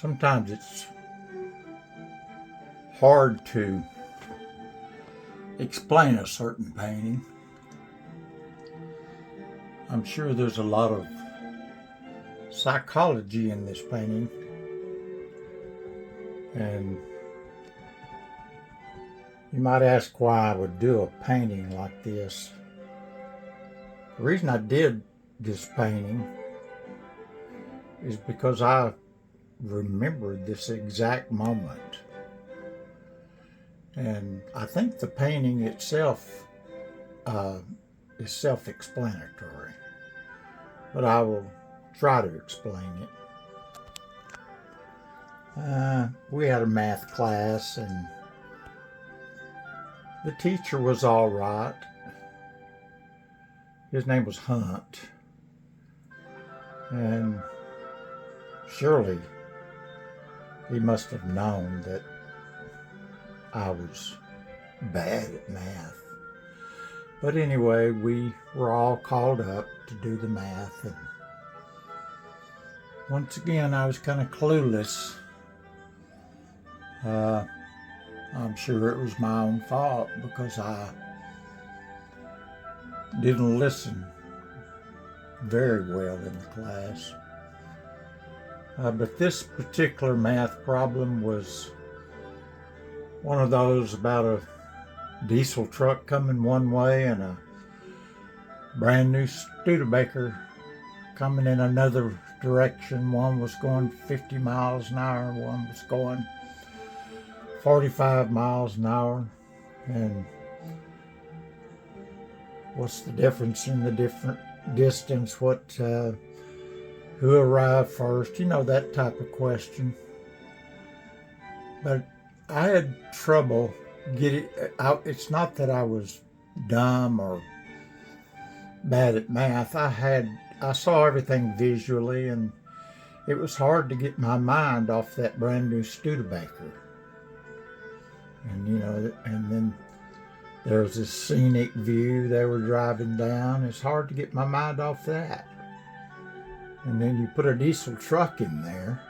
Sometimes it's hard to explain a certain painting. I'm sure there's a lot of psychology in this painting, and you might ask why I would do a painting like this. The reason I did this painting is because I remembered this exact moment. And I think the painting itself is self-explanatory, but I will try to explain it. We had a math class, and the teacher was all right. His name was Hunt, and surely he must have known that I was bad at math. But anyway, we were all called up to do the math, and once again I was kind of clueless. I'm sure it was my own fault because I didn't listen very well in the class. But this particular math problem was one of those about a diesel truck coming one way and a brand new Studebaker coming in another direction. One was going 50 miles an hour, one was going 45 miles an hour. And what's the difference in the different distance? Who arrived first? You know, that type of question. But I had trouble getting out. It's not that I was dumb or bad at math. I saw everything visually, and it was hard to get my mind off that brand new Studebaker. And and then there was this scenic view they were driving down. It's hard to get my mind off that. And then you put a diesel truck in there,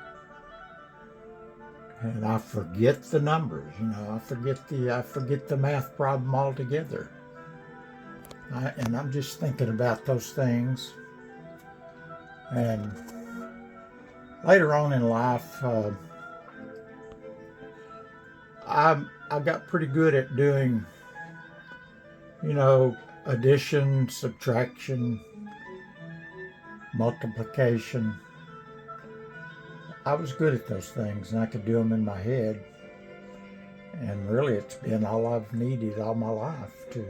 and I forget the numbers. I forget the math problem altogether. And I'm just thinking about those things. And later on in life, I got pretty good at doing, addition, subtraction, multiplication. I was good at those things, and I could do them in my head. And really, it's been all I've needed all my life to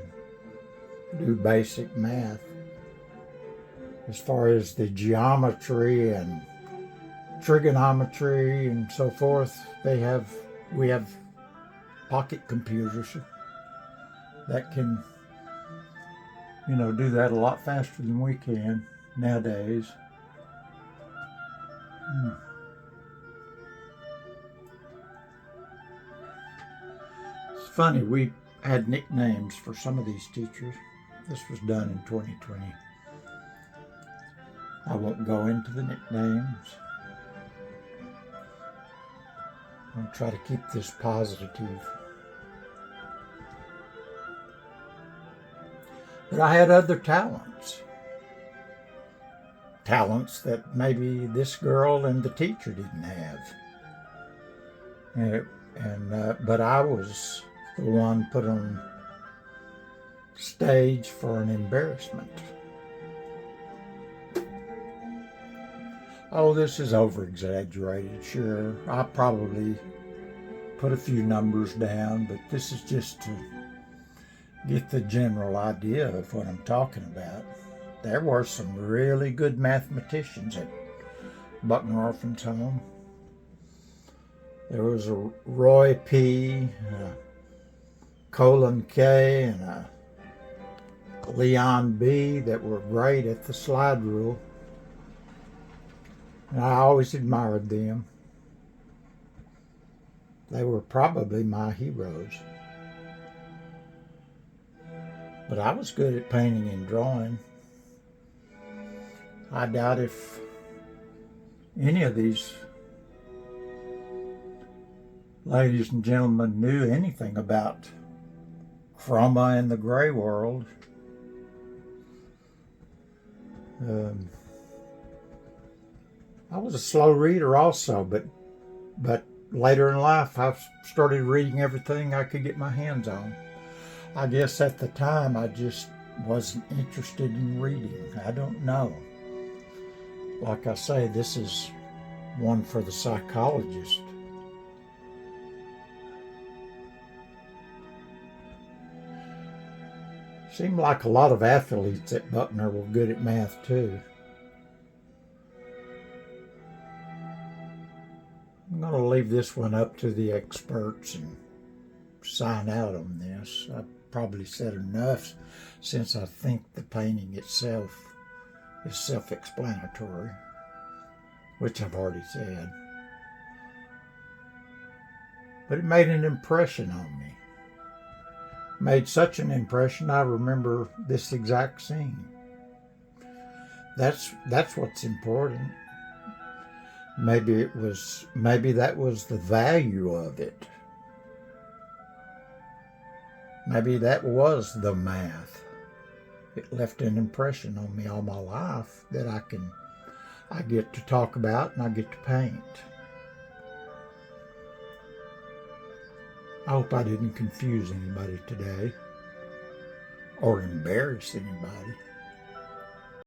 do basic math. As far as the geometry and trigonometry and so forth, we have pocket computers that can, do that a lot faster than we can nowadays. It's funny, we had nicknames for some of these teachers. This was done in 2020. I won't go into the nicknames. I'll try to keep this positive. But I had other talents. Talents that maybe this girl and the teacher didn't have. But I was the one put on stage for an embarrassment. Oh, this is over-exaggerated, sure. I probably put a few numbers down, but this is just to get the general idea of what I'm talking about. There were some really good mathematicians at Buckner Orphan's Home. There was a Roy P., a Colin K., and a Leon B. that were great at the slide rule. And I always admired them. They were probably my heroes. But I was good at painting and drawing. I doubt if any of these ladies and gentlemen knew anything about chroma in the gray world. I was a slow reader also, but later in life I started reading everything I could get my hands on. I guess at the time I just wasn't interested in reading. I don't know. Like I say, this is one for the psychologist. Seemed like a lot of athletes at Buckner were good at math too. I'm going to leave this one up to the experts and sign out on this. I've probably said enough, since I think the painting itself is self-explanatory, which I've already said. But it made an impression on me. Made such an impression, I remember this exact scene. That's what's important. Maybe that was the value of it. Maybe that was the math. It left an impression on me all my life that I get to talk about and I get to paint. I hope I didn't confuse anybody today or embarrass anybody.